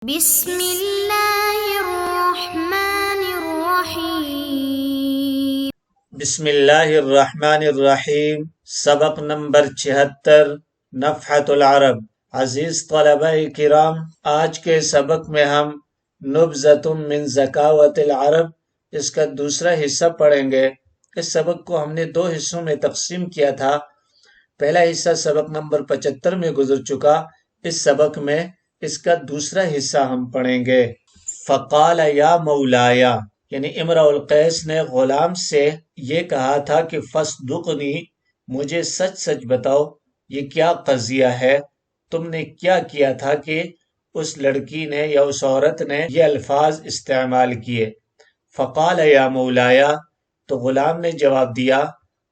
بسم اللہ الرحمن الرحیم۔ بسم اللہ الرحمن الرحیم۔ سبق نمبر 76، نفحۃ العرب۔ عزیز طلبہ کرام، آج کے سبق میں ہم نبذۃ من ذکاوۃ العرب اس کا دوسرا حصہ پڑھیں گے۔ اس سبق کو ہم نے دو حصوں میں تقسیم کیا تھا۔ پہلا حصہ سبق نمبر 75 میں گزر چکا۔ اس سبق میں اس کا دوسرا حصہ ہم پڑھیں گے۔ فقال یا مولایا، یعنی امرؤ القیس نے غلام سے یہ کہا تھا کہ فصدقنی، مجھے سچ سچ بتاؤ یہ کیا قضیہ ہے، تم نے کیا کیا تھا کہ اس لڑکی نے یا اس عورت نے یہ الفاظ استعمال کیے۔ فقال یا مولایا، تو غلام نے جواب دیا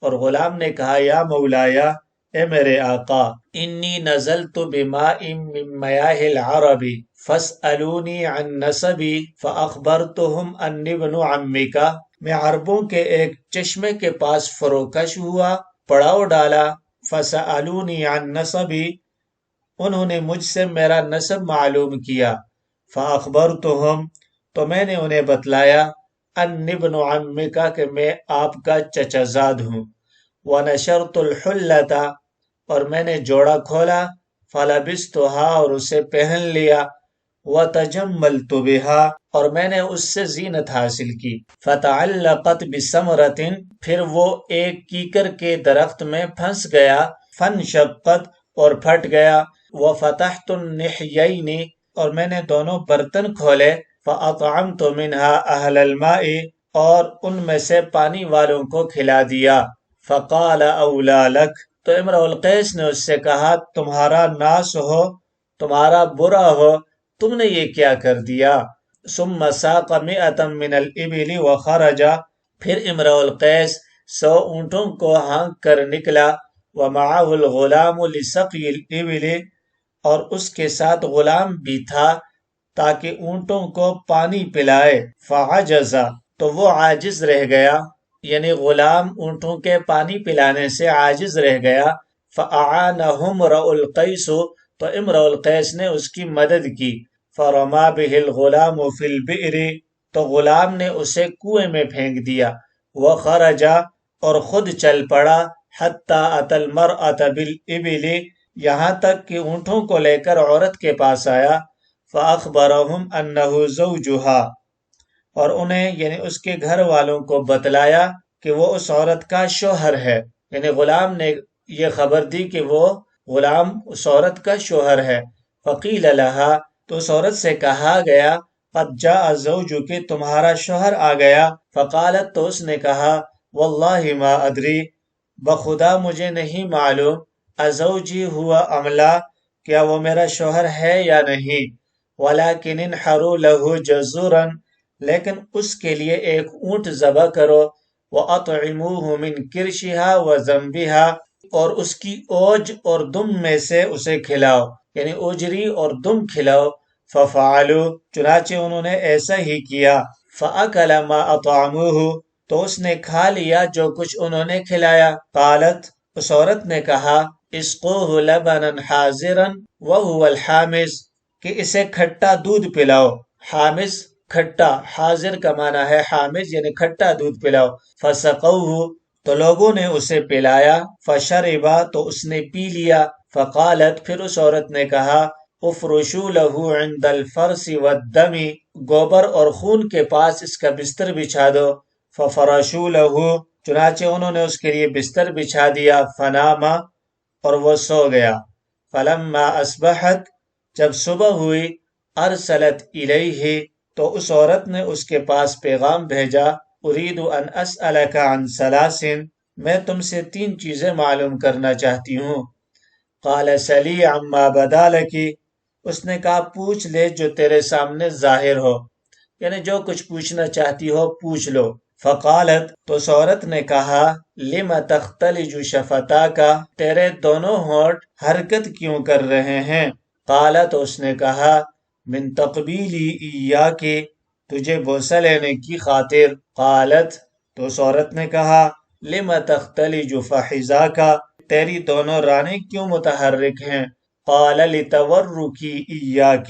اور غلام نے کہا یا مولایا، اے میرے آقا، انی نزلت بماء من میاہ العرب فاسألونی عن نسبی فاخبرتهم انی ابن عمک، میں عربوں کے ایک چشمے کے پاس فروکش ہوا، پڑاؤ ڈالا، فسألونی عن نسبی، انہوں نے مجھ سے میرا نسب معلوم کیا، فاخبرتهم، تو میں نے انہیں بتلایا، انی ابن عمک، کہ میں آپ کا چچا زاد ہوں، ونشرت الحلۃ، اور میں نے جوڑا کھولا، فلبستها، اور اسے پہن لیا، وتجملت بها، اور میں نے اس سے زینت حاصل کی، فتعلقت بثمرۃ، پھر وہ ایک کیکر کے درخت میں پھنس گیا، فانشقت، اور پھٹ گیا، وفتحت النحیین، اور میں نے دونوں برتن کھولے، فاطعمت منها اہل الماء، اور ان میں سے پانی والوں کو کھلا دیا، فقال اولا لک، تو امرؤ القیس نے اس سے کہا تمہارا ناس ہو، تمہارا برا ہو، تم نے یہ کیا کر دیا۔ ثم ساق 100 من الابل وخرج، پھر امرؤ القیس 100 اونٹوں کو ہانک کر نکلا، ومعه الغلام لسقی الابل، اور اس کے ساتھ غلام بھی تھا تاکہ اونٹوں کو پانی پلائے، فعجز، تو وہ عاجز رہ گیا، یعنی غلام اونٹوں کے پانی پلانے سے عاجز رہ گیا، فاعانہ امرؤ القیس، تو امرؤ القیس نے اس کی مدد کی، فرما به الغلام فی البئر، تو غلام نے اسے کنویں میں پھینک دیا، وخرج، اور خود چل پڑا، حتی اتی المرأة بالابل، یہاں تک کہ اونٹوں کو لے کر عورت کے پاس آیا، فاخبرهم انه زوجها، اور انہیں یعنی اس کے گھر والوں کو بتلایا کہ وہ اس عورت کا شوہر ہے، یعنی غلام نے یہ خبر دی کہ وہ غلام اس عورت کا شوہر ہے۔ فقیل لها، تو اس عورت سے کہا گیا قد جاء زوجک، تمہارا شوہر آ گیا، فقالت، تو اس نے کہا واللہ ما ادری، بخدا مجھے نہیں معلوم، ازوجی ہوا ام لا، کیا وہ میرا شوہر ہے یا نہیں، ولکن انحروا له جزورا، لیکن اس کے لیے ایک اونٹ ذبح کرو، وَأَطْعِمُوهُ مِنْ كِرْشِهَا وَذَنْبِهَا، اور اس کی اوج اور دم میں سے اسے کھلاؤ، یعنی اوجری اور دم کھلاؤ، فَفَعَلُوا، چنانچہ انہوں نے ایسا ہی کیا، فَأَكَلَ مَا أَطْعَمُوهُ، تو اس نے کھا لیا جو کچھ انہوں نے کھلایا، قالت، اس عورت نے کہا اسقوه لبنا حاضرا وهو الحامض، کہ اسے کھٹا دودھ پلاؤ، حامض کھٹا، حاضر کا معنی ہے حامض، یعنی کھٹا دودھ پلاؤ، فسقوه، تو لوگوں نے اسے پلایا، فشربا، تو اس نے پی لیا، فقالت، پھر اس عورت نے کہا افرشوا له عند الفرس والدم، گوبر اور خون کے پاس اس کا بستر بچھا دو، ففرشوا له، چنانچہ انہوں نے اس کے لیے بستر بچھا دیا، فنام، اور وہ سو گیا، فلما اصبحت، جب صبح ہوئی، ارسلت الیہ، تو اس عورت نے اس کے پاس پیغام بھیجا، اريد ان اسألك عن ثلاث، میں تم سے 3 چیزیں معلوم کرنا چاہتی ہوں، قال سلی عما بدا لك، اس نے کہا پوچھ لے جو تیرے سامنے ظاہر ہو، یعنی جو کچھ پوچھنا چاہتی ہو پوچھ لو، فقالت، تو اس عورت نے کہا لم تختلج شفتاک، تیرے دونوں ہونٹ حرکت کیوں کر رہے ہیں، قال، تو اس نے کہا من تقبیلی ایاک، تجھے بوسہ لینے کی خاطر، قالت، تو اس عورت نے کہا لم تختلج فحذاک، تیری دونوں رانیں کیوں متحرک ہیں، قال لتورکی ایاک،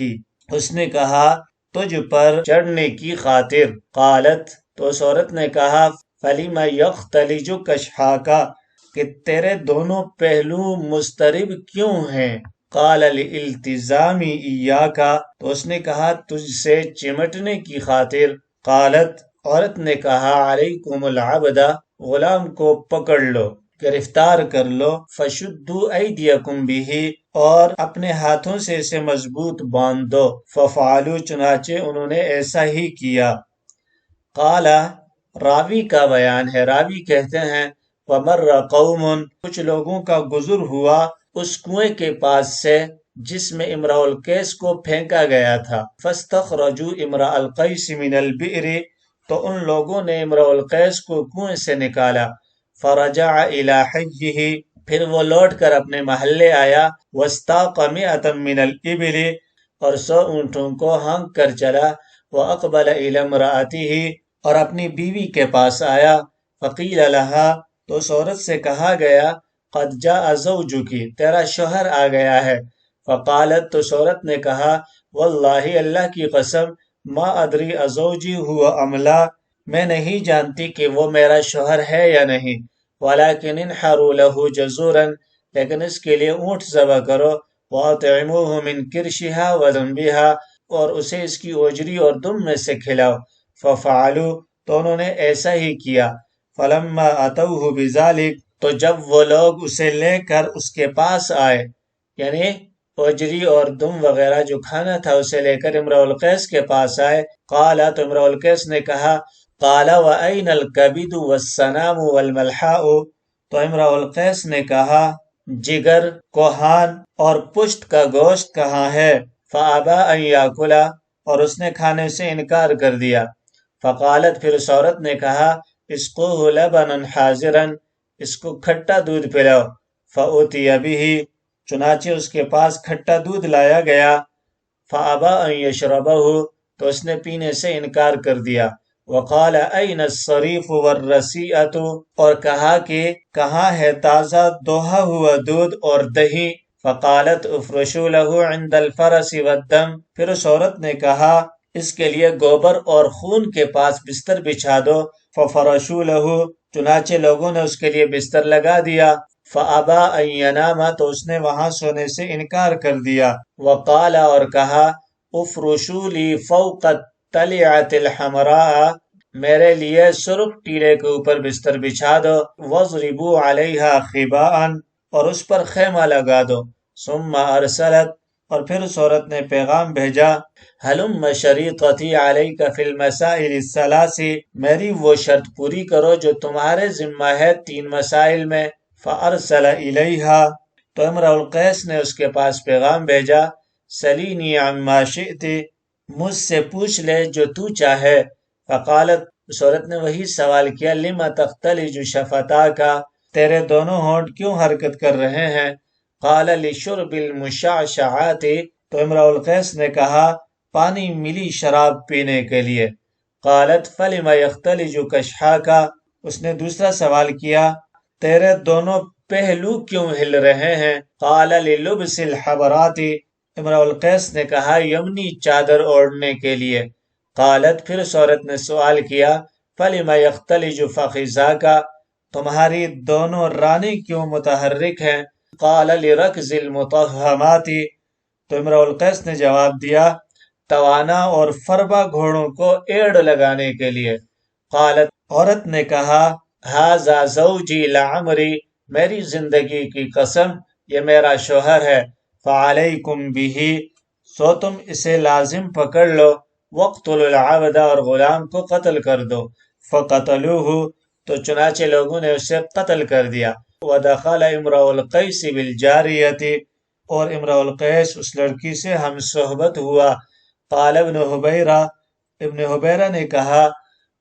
اس نے کہا تجھ پر چڑھنے کی خاطر۔ قالت تو اس عورت نے کہا فَلِمَ يَخْتَلِجُ كَشْحَاكَ کہ تیرے دونوں پہلو مضطرب کیوں ہیں؟ قال لِالْتِزَامِ إِيَّاكَ تو اس نے کہا تجھ سے چمٹنے کی خاطر۔ قالت عورت نے کہا علیکم العبد غلام کو پکڑ لو، گرفتار کر لو، فشدوا ایدیکم بہ اور اپنے ہاتھوں سے اسے مضبوط باندھ دو، ففعلوا چنانچہ انہوں نے ایسا ہی کیا۔ قال راوی کا بیان ہے، راوی کہتے ہیں ومر قوم کچھ لوگوں کا گزر ہوا اس کنویں کے پاس سے جس میں امرؤ القیس کو پھینکا گیا تھا، فاستخرجوا امرأ القیس من البئر تو ان لوگوں نے امرؤ القیس کو کنویں سے نکالا، فرجع الی حیہ پھر وہ لوٹ کر اپنے محلے آیا، واستاق مئة من الابل اور 100 اونٹوں کو ہانک کر چلا، واقبل الی امرأتہ اور اپنی بیوی کے پاس آیا، فقیل لہا تو اس عورت سے کہا گیا قد جاء زوجک تیرا شوہر آ گیا ہے، فقالت تو اس عورت نے کہا واللہ اللہ کی قسم ما ادری ازوجی ہوا ام لا میں نہیں جانتی کہ وہ میرا شوہر ہے یا نہیں، ولیکن انحروا لہ جزورا لیکن اس کے لیے اونٹ ذبح کرو، واطعموہ من کرشہا وذنبہا اور اسے اس کی اوجری اور دم میں سے کھلاؤ، ففعلوا تو انہوں نے ایسا ہی کیا، فلما اتوہ بذلک تو جب وہ لوگ اسے لے کر اس کے پاس آئے، یعنی اوجری اور دم وغیرہ جو کھانا تھا اسے لے کر امرؤ القیس کے پاس آئے، قال تو امرؤ القیس نے کہا قال وَأَيْنَ الْكَبِدُ وَالسَّنَامُ وَالْمَلْحَاءُ تو امرؤ القیس نے کہا جگر، کوہان اور پشت کا گوشت کہاں ہے؟ فَأَبَى أَن يَأْكُلَ اور اس نے کھانے سے انکار کر دیا، فقالت پھر اس عورت نے کہا اسقوہ لبنا حاضرا اس کو کھٹا دودھ پلاؤ، فأتي بہ چنانچہ اس کے پاس کھٹا دودھ لایا گیا، فأبى أن يشربه تو اس نے پینے سے انکار کر دیا، وقال أين الصریف والرسیئۃ اور کہا کہ کہاں ہے تازہ دوہا ہوا دودھ اور دہی، فقالت افرشوا له عند الفرس والدم پھر اس عورت نے کہا اس کے لیے گوبر اور خون کے پاس بستر بچھا دو، ففرشوا له چنانچہ لوگوں نے اس کے لیے بستر لگا دیا، فأبى أن ينام تو اس نے وہاں سونے سے انکار کر دیا، وقال اور کہا افرشوا لی فوق الطلعۃ الحمراء میرے لیے سرخ ٹیلے کے اوپر بستر بچھا دو، واضربوا علیہا خباء اور اس پر خیمہ لگا دو، ثم ارسلت اور پھر اس عورت نے پیغام بھیجا ہلم شریطتی علیک فی المسائل الثلاث میری وہ شرط پوری کرو جو تمہارے ذمہ ہے 3 مسائل میں، فارسل الیہا تو امرؤ القیس نے اس کے پاس پیغام بھیجا سلینی عما شئت مجھ سے پوچھ لے جو تو چاہے، فقالت اس عورت نے وہی سوال کیا لم تختلج شفتاک تیرے دونوں ہونٹ کیوں حرکت کر رہے ہیں، قال لشرب المشعشعات تو امرؤ القیس نے کہا پانی ملی شراب پینے کے لیے، قالت فلم یختلج کشحاک اس نے دوسرا سوال کیا تیرے دونوں پہلو کیوں ہل رہے ہیں، قال للبس الحبرات امرؤ القیس نے کہا یمنی چادر اوڑھنے کے لیے، قالت پھر اس عورت نے سوال کیا فلم یختلج فخذاک تمہاری دونوں رانیں کیوں متحرک ہیں، قال لرکز المطہمات تو امرؤ القیس نے جواب دیا توانا اور فربا گھوڑوں کو ایڑ لگانے کے لیے، قالت عورت نے کہا ھذا زوجی لعمری میری زندگی کی قسم یہ میرا شوہر ہے، فعلیکم بہ سو تم اسے لازم پکڑ لو، وقتلوا العبد اور غلام کو قتل کر دو، فقتلوہ تو چنانچہ لوگوں نے اسے قتل کر دیا، ودخل امرؤ القیس بالجاریۃ اور امرؤ القیس اس لڑکی سے ہم صحبت ہوا، قال ابن حبیرہ ابن حبیرہ نے کہا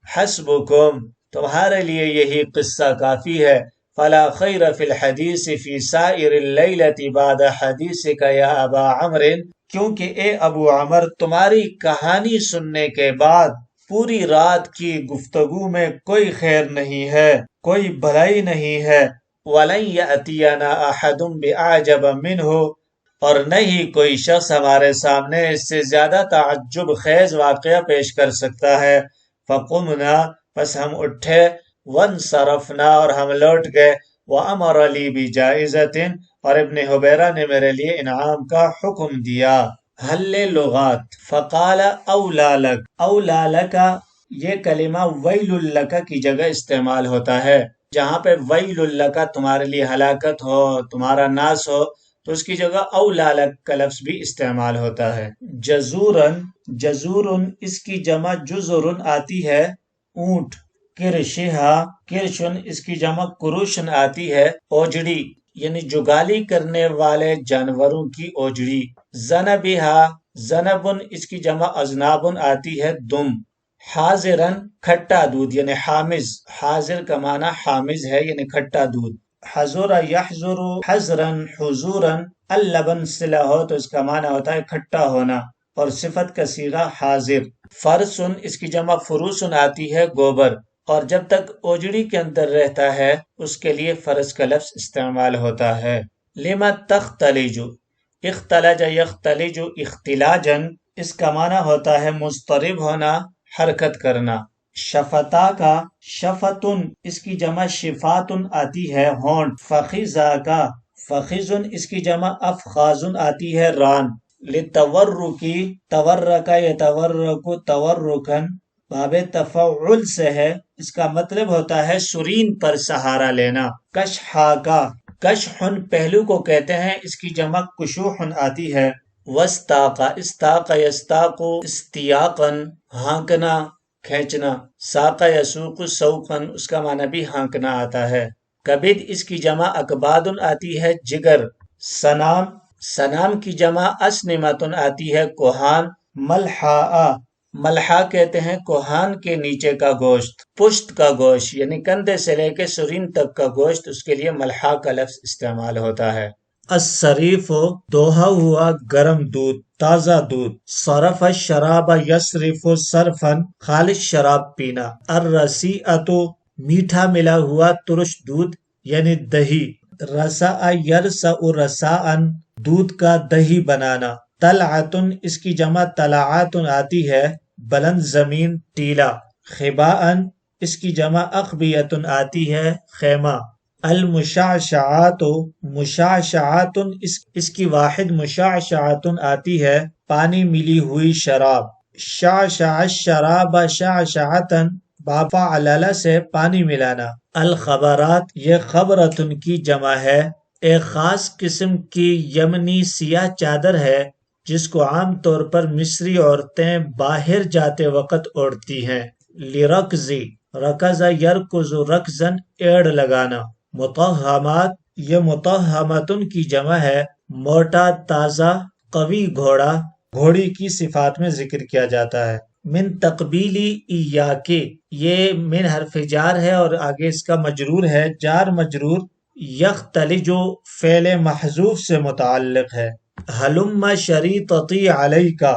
حسبکم تمہارے لیے یہی قصہ کافی ہے، فلا خیر فی الحدیث فی سائر اللیلۃ بعد حدیثک یا ابا عمرو کیونکہ اے ابو عمر تمہاری کہانی سننے کے بعد پوری رات کی گفتگو میں کوئی خیر نہیں ہے، کوئی بھلائی نہیں ہے، وَلَن يَأْتِيَنَا أَحَدٌ بِأَعْجَبَ مِنْهُ اور نہ ہی کوئی شخص ہمارے سامنے اس سے زیادہ تعجب خیز واقعہ پیش کر سکتا ہے۔ فقمنا، پس ہم اٹھے، وانصرفنا، اور ہم لوٹ گئے، وامر لی بجائزۃ، اور ابن حبیرہ نے میرے لیے انعام کا حکم دیا۔ حل لغات، فقال اولا لک، اولا لک یہ کلمہ ویل لک کی جگہ استعمال ہوتا ہے۔ جہاں پہ ویل لک تمہارے لیے ہلاکت ہو، تمہارا ناس ہو، تو اس کی جگہ اولا لک کا لفظ بھی استعمال ہوتا ہے۔ جزورن، جزورن اس کی جمع جزرن آتی ہے اونٹ۔ کرشہا، کرشن اس کی جمع کروشن آتی ہے اوجڑی، یعنی جگالی کرنے والے جانوروں کی اوجڑی۔ زنبہا، زنبن اس کی جمع ازنابن آتی ہے دم۔ حاضرن کھٹا دودھ یعنی حامز، حاضر کا معنی حامز ہے یعنی کھٹا دودھ۔ حضر یحضر حضرن حضورن، اللبن صلہ ہو تو اس کا معنی ہوتا ہے کھٹا ہونا، اور صفت کا صیغہ حاضر۔ فرسن اس کی جمع فروسن آتی ہے گوبر، اور جب تک اوجڑی کے اندر رہتا ہے اس کے لیے فرس کا لفظ استعمال ہوتا ہے۔ لما تختلج، اختلج یختلج اختلاجن، اس کا معنی ہوتا ہے مضطرب ہونا، حرکت کرنا۔ شفتا کا، شفتن اس کی جمع شفاتن آتی ہے ہونٹ۔ فخذا کا، فخذن اس کی جمع افخاذن آتی ہے ران۔ لتورکی، تورک یتورک تورکن باب تفعل سے ہے، اس کا مطلب ہوتا ہے سرین پر سہارا لینا۔ کشحا کا، کشحن پہلو کو کہتے ہیں، اس کی جمع کشوحن آتی ہے۔ وستاقا، استاق یستاق استیاقن ہانکنا، کھینچنا۔ ساقا یسوق سوقن، اس کا معنی بھی ہانکنا آتا ہے۔ کبد اس کی جمع اکبادن آتی ہے جگر۔ سنام، سنام کی جمع اسنمتن آتی ہے کوہان۔ ملحا، ملحا کہتے ہیں کوہان کے نیچے کا گوشت، پشت کا گوشت یعنی کندھے سے لے کے سرین تک کا گوشت، اس کے لیے ملحا کا لفظ استعمال ہوتا ہے۔ الصریف، دوہا ہوا گرم دودھ، تازہ دودھ۔ صرف الشراب یصرف صرفن، خالص شراب پینا۔ الرسیعۃ، میٹھا ملا ہوا ترش دودھ یعنی دہی۔ رسع یرسع رساءن، دودھ کا دہی بنانا۔ طلعتن اس کی جمع طلعاتن آتی ہے بلند زمین، ٹیلا۔ خباءن اس کی جمع اخبیتن آتی ہے خیمہ۔ المشعشعات، مشعشعات اس کی واحد مشعشعات آتی ہے پانی ملی ہوئی شراب۔ شعشع الشراب شعشعتن، بافا علالہ سے پانی ملانا۔ الخبرات یہ خبرتن کی جمع ہے، ایک خاص قسم کی یمنی سیاہ چادر ہے جس کو عام طور پر مصری عورتیں باہر جاتے وقت اوڑھتی ہیں۔ لرکزی، رکز یرکز رکزن ایڑ لگانا۔ مطہمات یہ مطہمتن کی جمع ہے، موٹا تازہ قوی گھوڑا، گھوڑی کی صفات میں ذکر کیا جاتا ہے۔ من تقبیلی ایاکے، یہ من حرف جار ہے اور آگے اس کا مجرور ہے، جار مجرور۔ یختلجو فعل محذوف سے متعلق ہے۔ ہلم شریطتی علیکا،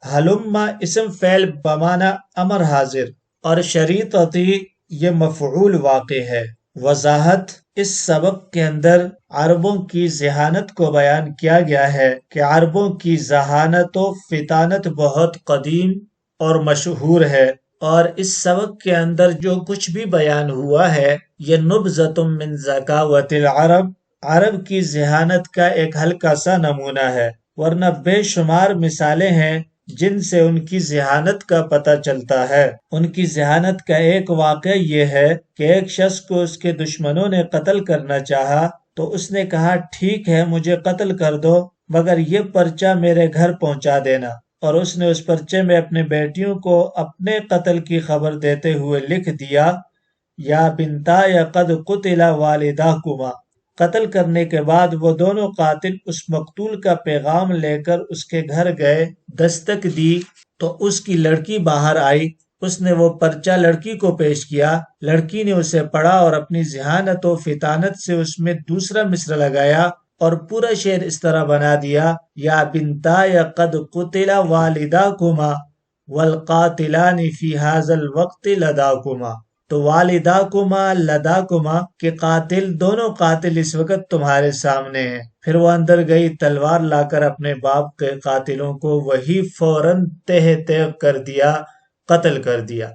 ہلم اسم فعل بمعنی امر حاضر، اور شریطتی یہ مفعول واقع ہے۔ وضاحت، اس سبق کے اندر عربوں کی ذہانت کو بیان کیا گیا ہے کہ عربوں کی ذہانت و فطانت بہت قدیم اور مشہور ہے، اور اس سبق کے اندر جو کچھ بھی بیان ہوا ہے یہ نبذۃ من ذکاوت العرب، عرب کی ذہانت کا ایک ہلکا سا نمونہ ہے، ورنہ بے شمار مثالیں ہیں جن سے ان کی ذہانت کا پتہ چلتا ہے۔ ان کی ذہانت کا ایک واقعہ یہ ہے کہ ایک شخص کو اس کے دشمنوں نے قتل کرنا چاہا تو اس نے کہا ٹھیک ہے مجھے قتل کر دو مگر یہ پرچہ میرے گھر پہنچا دینا، اور اس نے اس پرچے میں اپنے بیٹیوں کو اپنے قتل کی خبر دیتے ہوئے لکھ دیا، یا بنتا یا قد قتل والداکما۔ قتل کرنے کے بعد وہ دونوں قاتل اس مقتول کا پیغام لے کر اس کے گھر گئے، دستک دی تو اس کی لڑکی باہر آئی، اس نے وہ پرچہ لڑکی کو پیش کیا، لڑکی نے اسے پڑھا اور اپنی ذہانت و فطانت سے اس میں دوسرا مصرع لگایا اور پورا شعر اس طرح بنا دیا، یا بنتا یا قد قتل والداکما والقاتلان فی ھذا الوقت لداکما۔ تو والداکما لداکما کہ قاتل دونوں قاتل اس وقت تمہارے سامنے ہیں۔ پھر وہ اندر گئی، تلوار لا کر اپنے باپ کے قاتلوں کو وہی فوراً تہ تیغ کر دیا، قتل کر دیا۔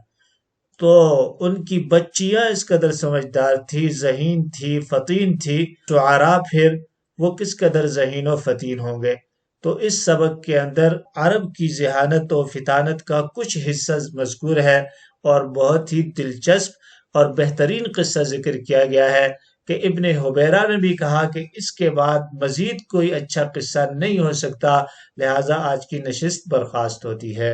تو ان کی بچیاں اس قدر سمجھدار تھی، ذہین تھی، فطین تھی، شعراء پھر وہ کس قدر ذہین و فطین ہوں گے۔ تو اس سبق کے اندر عرب کی ذہانت و فطانت کا کچھ حصہ مذکور ہے، اور بہت ہی دلچسپ اور بہترین قصہ ذکر کیا گیا ہے کہ ابن حبیرہ نے بھی کہا کہ اس کے بعد مزید کوئی اچھا قصہ نہیں ہو سکتا، لہٰذا آج کی نشست برخاست ہوتی ہے۔